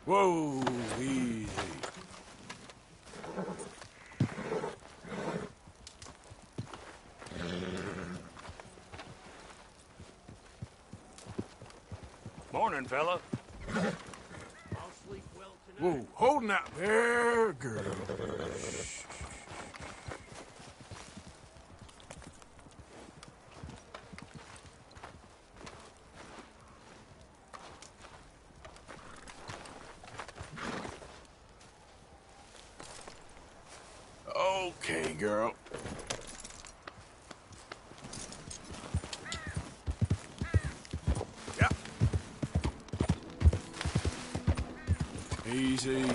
Whoa, easy. Morning, fella. I'll sleep well tonight. Whoa, holding out there, girl. Okay, girl. Yep. Easy.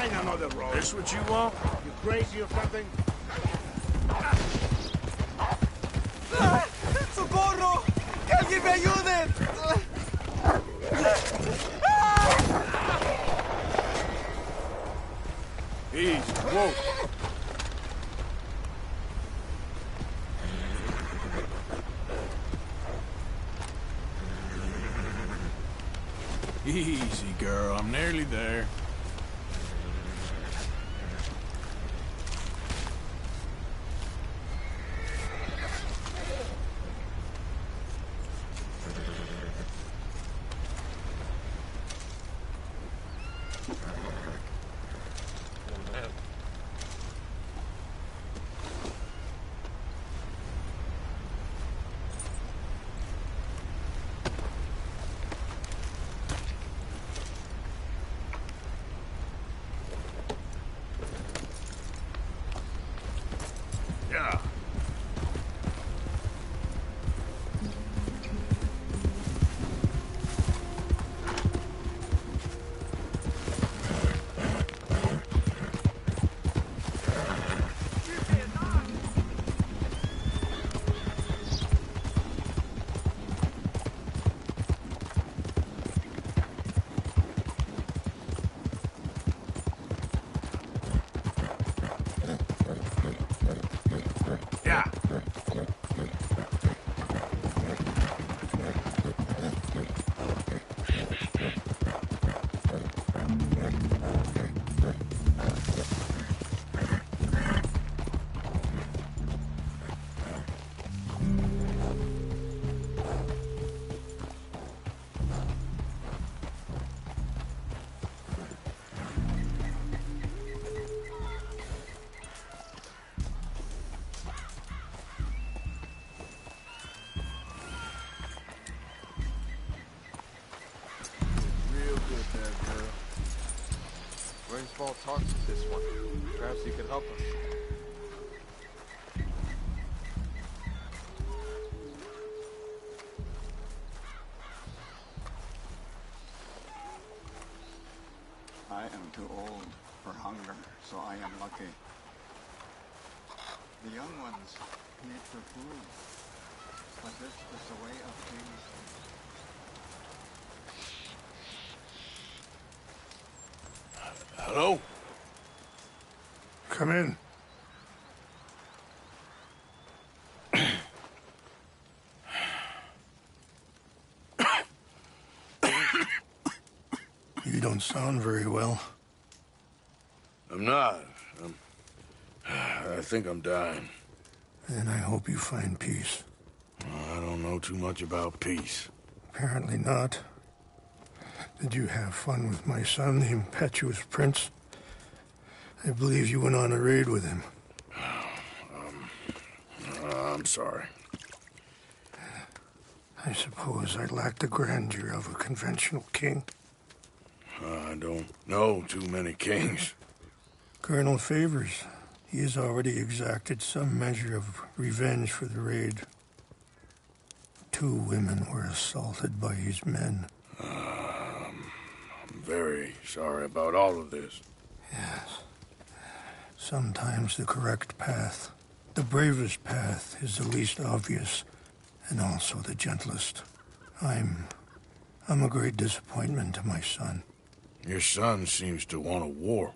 Find another road. This what you want? You crazy or something? ¡Socorro! ¡Que alguien me ayude! Easy. Whoa. Easy, girl. I'm nearly there. Yeah. Yeah. Real good there, girl. Rainsfall talks with this one. Perhaps he could help us. I am too old for hunger, so I am lucky. The young ones need for food, but this is the way of things. Hello? Come in. You don't sound very well. I'm not. I think I'm dying. And I hope you find peace. I don't know too much about peace. Apparently not. Did you have fun with my son, the impetuous prince? I believe you went on a raid with him. I'm sorry. I suppose I lacked the grandeur of a conventional king. I don't know too many kings. Colonel Favors, he has already exacted some measure of revenge for the raid. 2 women were assaulted by his men. I'm very sorry about all of this. Yes. Sometimes the correct path, the bravest path, is the least obvious and also the gentlest. I'm a great disappointment to my son. Your son seems to want a war.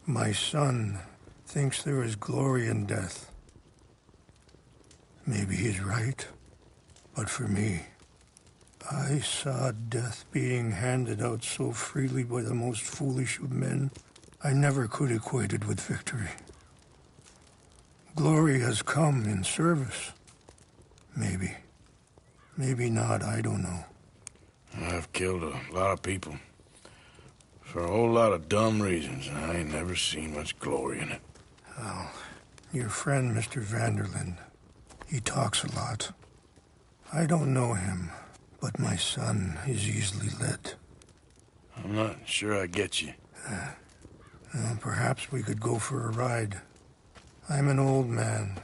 My son thinks there is glory in death. Maybe he's right, but for me, I saw death being handed out so freely by the most foolish of men, I never could equate it with victory. Glory has come in service. Maybe. Maybe not, I don't know. I've killed a lot of people. For a whole lot of dumb reasons, and I ain't never seen much glory in it. Well, your friend, Mr. Vanderlyn, he talks a lot. I don't know him, but my son is easily led. I'm not sure I get you. Well, perhaps we could go for a ride. I'm an old man.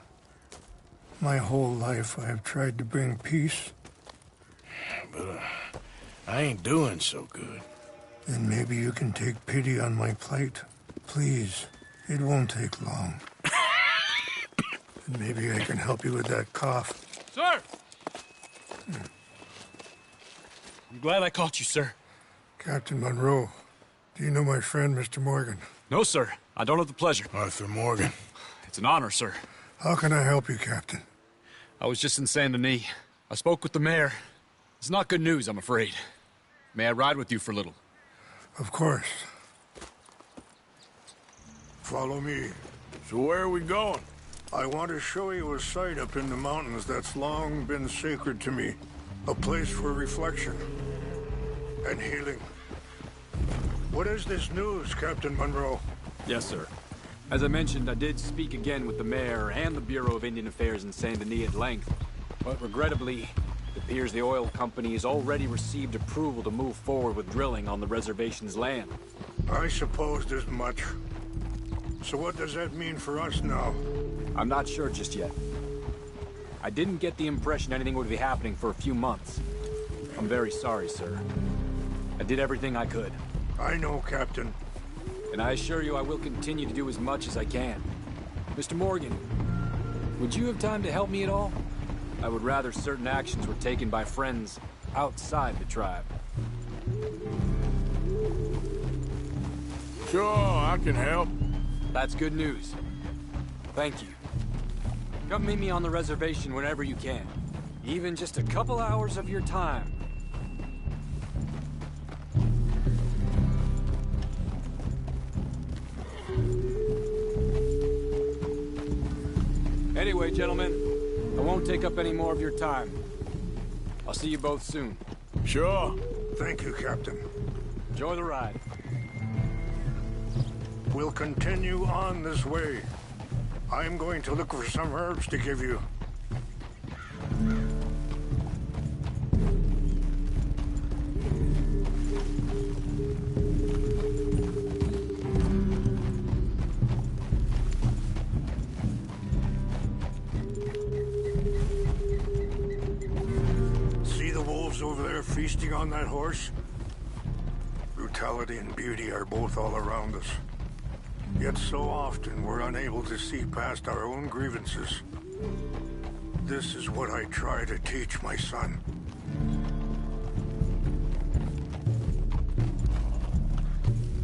My whole life I have tried to bring peace. But I ain't doing so good. Then maybe you can take pity on my plight. Please, it won't take long. And maybe I can help you with that cough. Sir! I'm glad I caught you, sir. Captain Monroe, do you know my friend, Mr. Morgan? No, sir. I don't have the pleasure. Arthur Morgan. It's an honor, sir. How can I help you, Captain? I was just in Saint Denis. I spoke with the mayor. It's not good news, I'm afraid. May I ride with you for a little? Of course. Follow me. So where are we going? I want to show you a site up in the mountains that's long been sacred to me. A place for reflection and healing. What is this news, Captain Monroe? Yes, sir. As I mentioned, I did speak again with the mayor and the Bureau of Indian Affairs in Saint Denis at length. But regrettably, it appears the oil company has already received approval to move forward with drilling on the reservation's land. I supposed as much. So what does that mean for us now? I'm not sure just yet. I didn't get the impression anything would be happening for a few months. I'm very sorry, sir. I did everything I could. I know, Captain. And I assure you I will continue to do as much as I can. Mr. Morgan, would you have time to help me at all? I would rather certain actions were taken by friends outside the tribe. Sure, I can help. That's good news. Thank you. Come meet me on the reservation whenever you can. Even just a couple hours of your time. Anyway, gentlemen, I won't take up any more of your time. I'll see you both soon. Sure. Thank you, Captain. Enjoy the ride. We'll continue on this way. I'm going to look for some herbs to give you. See the wolves over there feasting on that horse? Brutality and beauty are both all around us. Yet so often we're unable to see past our own grievances. This is what I try to teach my son.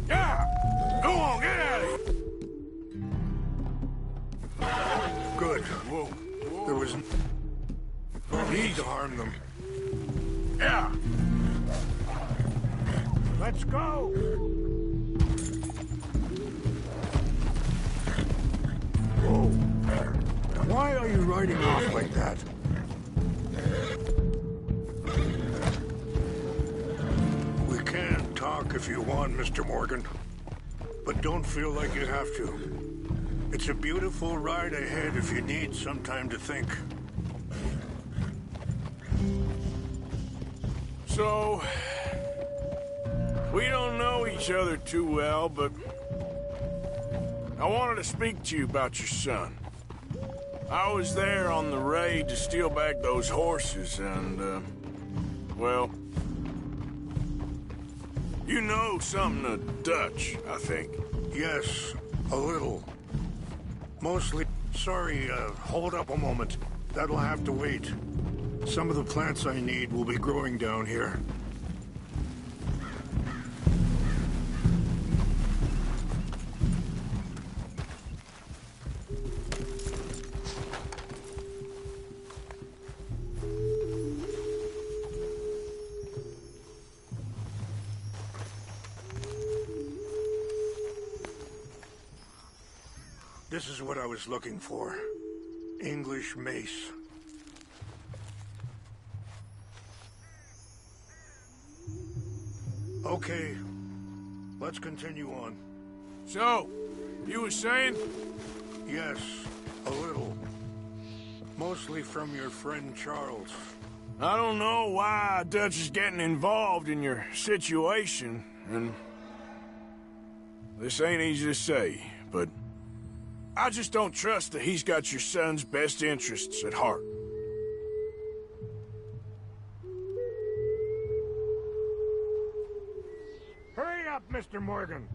Yeah! Go on, get at it! Good. Whoa. There was no need to harm them. Yeah! Let's go! Whoa. Why are you riding off like that? We can talk if you want, Mr. Morgan. But don't feel like you have to. It's a beautiful ride ahead if you need some time to think. So, we don't know each other too well, but I wanted to speak to you about your son. I was there on the raid to steal back those horses, and, well, you know something of Dutch, I think. Yes, a little. Mostly. Sorry, hold up a moment. That'll have to wait. Some of the plants I need will be growing down here. This is what I was looking for. English mace. Okay, let's continue on. So, you were saying? Yes, a little. Mostly from your friend Charles. I don't know why Dutch is getting involved in your situation, and this ain't easy to say, but I just don't trust that he's got your son's best interests at heart. Hurry up, Mr. Morgan.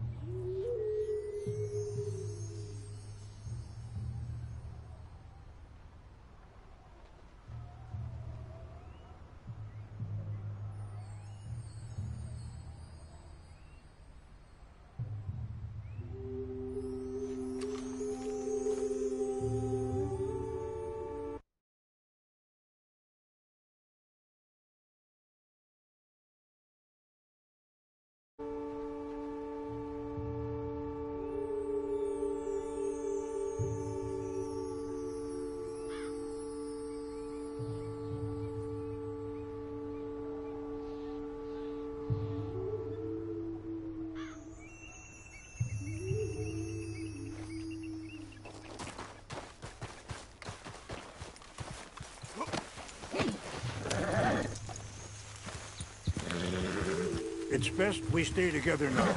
It's best we stay together now.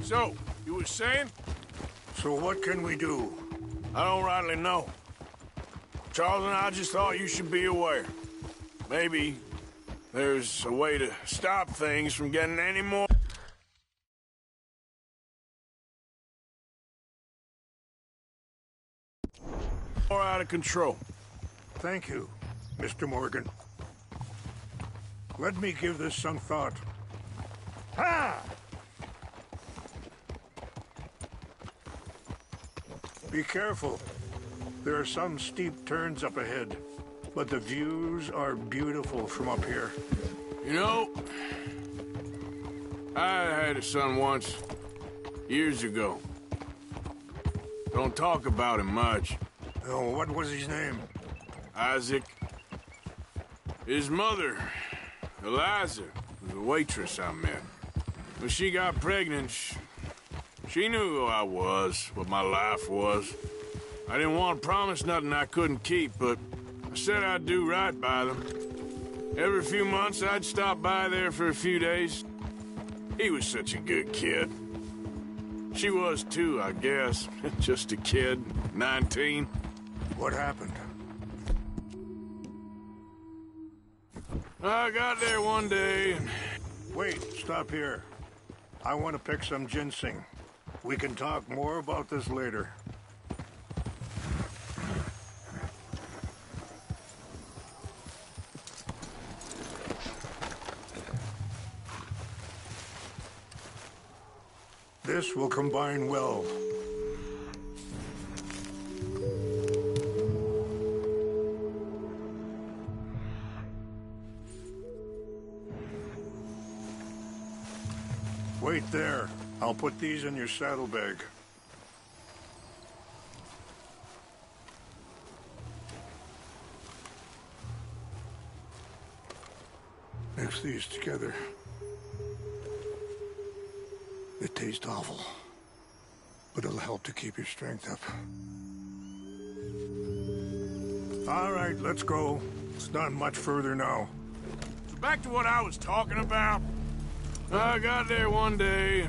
So, you were saying? So what can we do? I don't rightly know. Charles and I just thought you should be aware. Maybe there's a way to stop things from getting any more out of control. Thank you, Mr. Morgan. Let me give this some thought. Ha! Be careful. There are some steep turns up ahead, but the views are beautiful from up here. You know, I had a son once, years ago. Don't talk about him much. Oh, what was his name? Isaac. His mother, Eliza, was a waitress I met. When she got pregnant, she knew who I was, what my life was. I didn't want to promise nothing I couldn't keep, but I said I'd do right by them. Every few months, I'd stop by there for a few days. He was such a good kid. She was too, I guess. Just a kid, 19. What happened? I got there one day and... Wait, stop here. I want to pick some ginseng. We can talk more about this later. This will combine well. Wait there. I'll put these in your saddlebag. Mix these together. It tastes awful, but it'll help to keep your strength up. All right, let's go. It's not much further now. So back to what I was talking about. I got there one day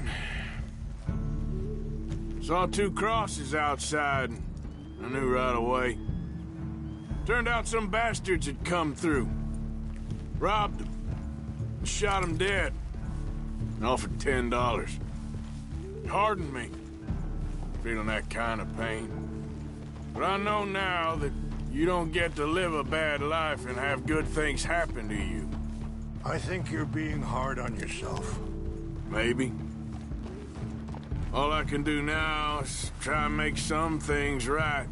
and saw two crosses outside. I knew right away. Turned out some bastards had come through. Robbed them. Shot them dead. And offered $10. It hardened me. Feeling that kind of pain. But I know now that you don't get to live a bad life and have good things happen to you. I think you're being hard on yourself. Maybe. All I can do now is try and make some things right.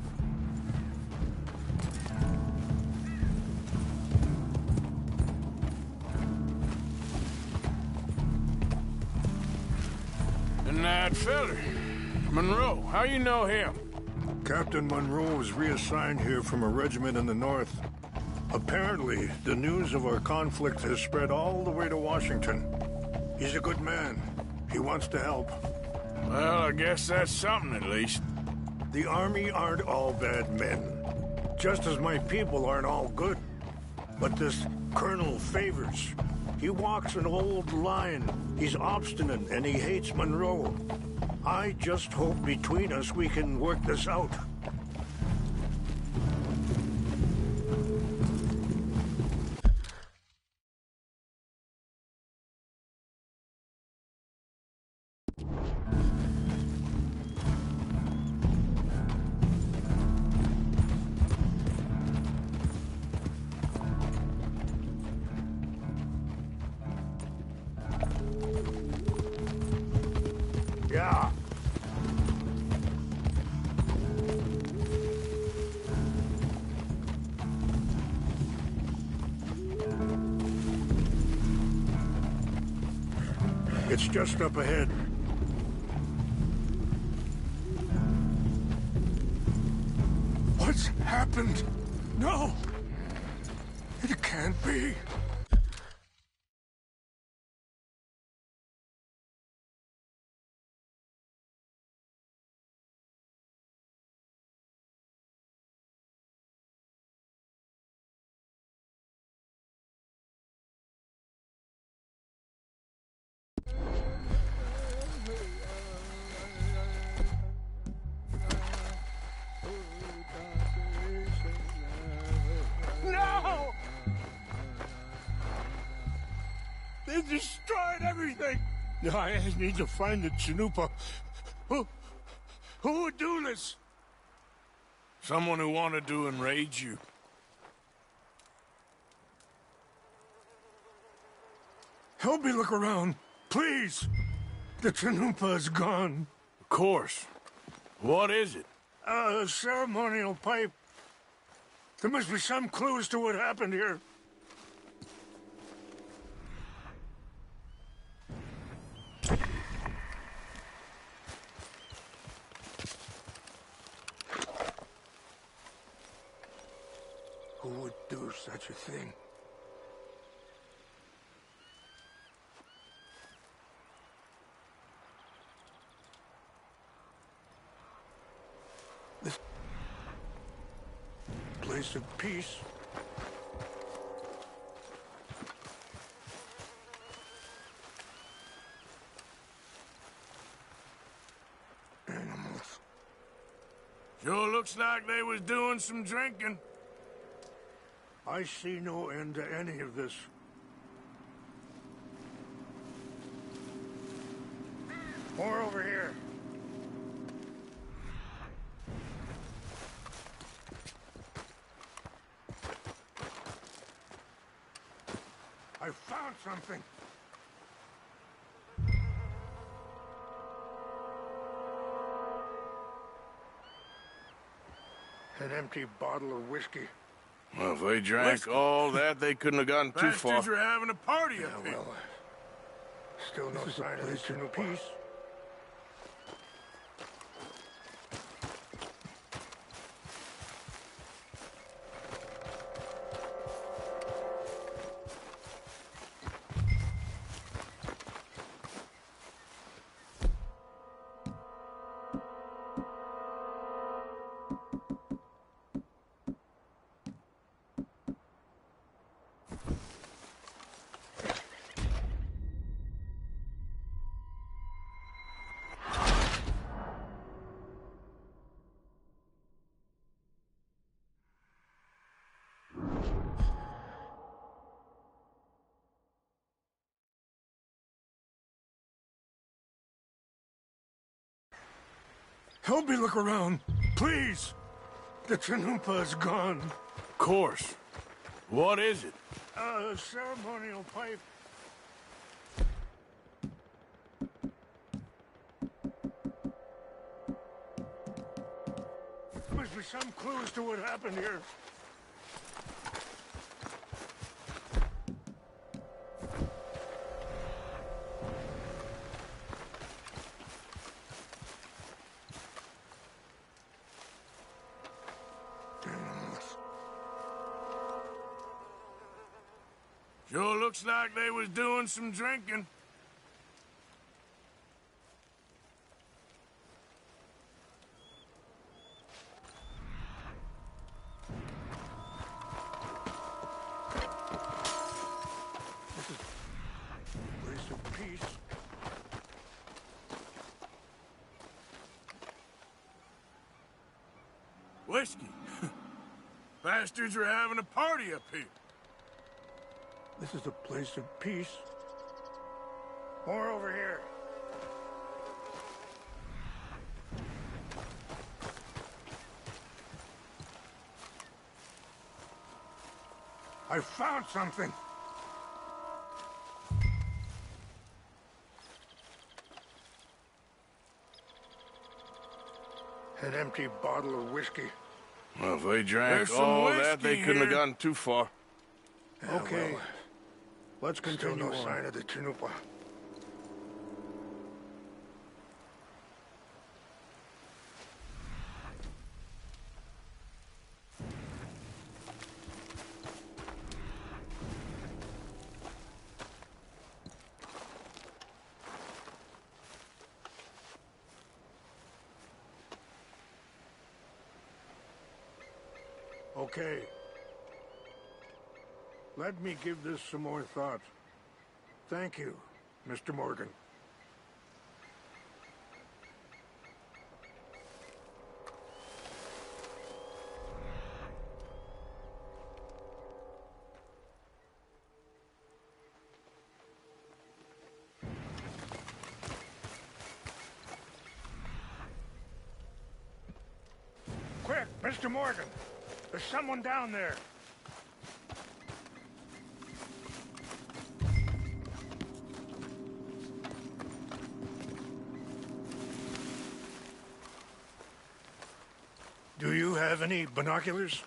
And that feller, Monroe, how you know him? Captain Monroe was reassigned here from a regiment in the north. Apparently, the news of our conflict has spread all the way to Washington. He's a good man. He wants to help. Well, I guess that's something at least. The Army aren't all bad men. Just as my people aren't all good. But this Colonel Favors, he walks an old line. He's obstinate and he hates Monroe. I just hope between us we can work this out. Yeah. It's just up ahead. What's happened? No! It can't be. No! They destroyed everything! I need to find the Chanupa. Who would do this? Someone who wanted to enrage you. Help me look around, please. The Chanupa is gone. Of course. What is it? A ceremonial pipe. There must be some clue as to what happened here. Who would do such a thing? This place of peace. Animals. Sure looks like they was doing some drinking. I see no end to any of this. More over here. I found something. An empty bottle of whiskey. Well, if they drank all that, they couldn't have gotten too far. Bastards are having a party up here. Well, still no sign of this in peace. Help me look around, please. The Chanupa is gone. Of course. What is it? A ceremonial pipe. Must be some clue as to what happened here. Sure looks like they was doing some drinking. This is a place of peace. Whiskey. Bastards are having a party up here. This is a place of peace. More over here. I found something. An empty bottle of whiskey. Well, if they drank There's some all that, whiskey they couldn't have here. gotten too far. Yeah, Okay. well, Let's still continue no on. sign of the Chanupa. Okay. Let me give this some more thought. Thank you, Mr. Morgan. Quick, Mr. Morgan! There's someone down there! Do you have any binoculars?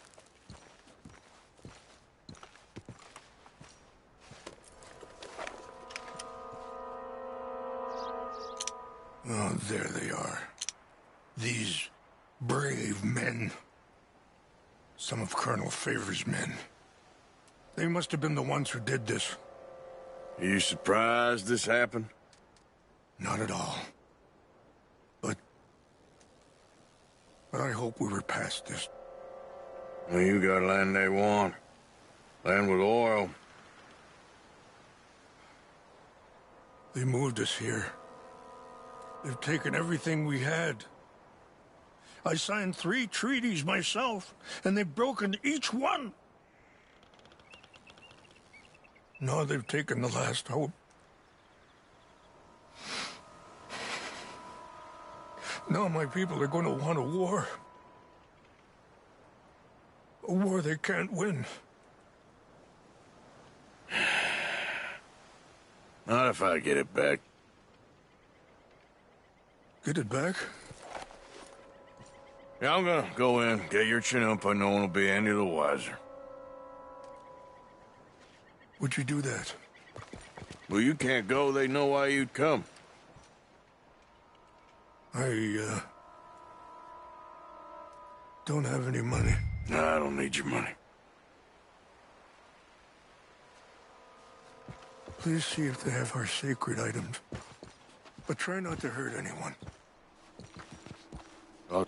Oh, there they are. These brave men. Some of Colonel Favor's men. They must have been the ones who did this. Are you surprised this happened? Not at all. But I hope we were past this. Well, you got land they want. Land with oil. They moved us here. They've taken everything we had. I signed 3 treaties myself, and they've broken each one. Now they've taken the last hope. Now my people are going to want a war. A war they can't win. Not if I get it back. Get it back? Yeah, I'm gonna go in, get your Chanupa, no one will be any the wiser. Would you do that? Well, you can't go, they know why you'd come. I don't have any money. No, I don't need your money. Please see if they have our sacred items. But try not to hurt anyone. I'll...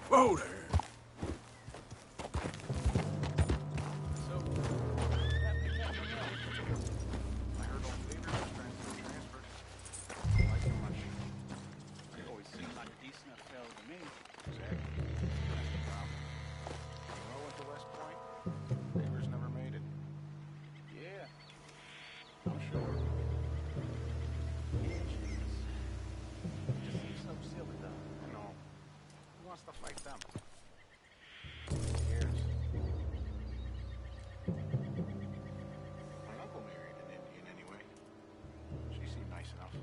Whoa there! Stuff like them. Who cares? My uncle married an Indian anyway. She seemed nice enough.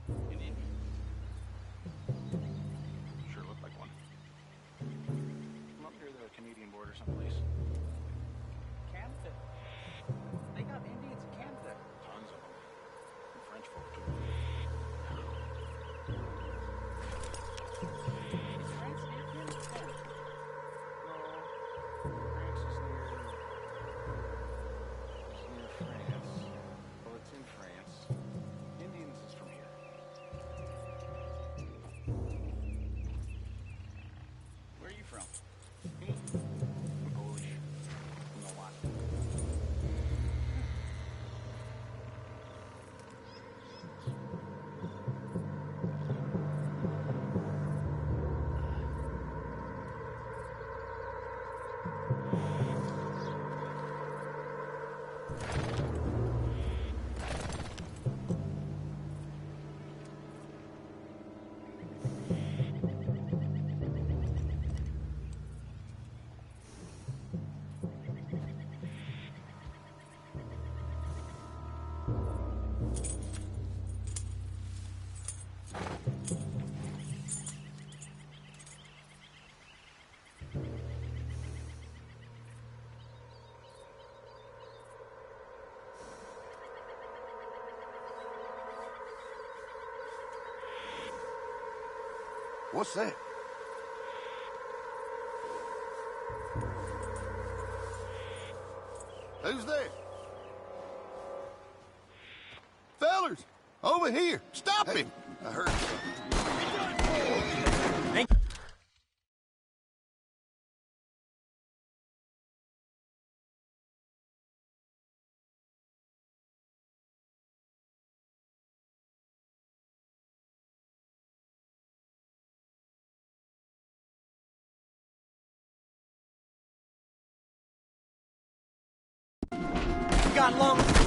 An Indian? Sure looked What's that? Who's there? Fellers, over here. Stop him. I heard something. Got long.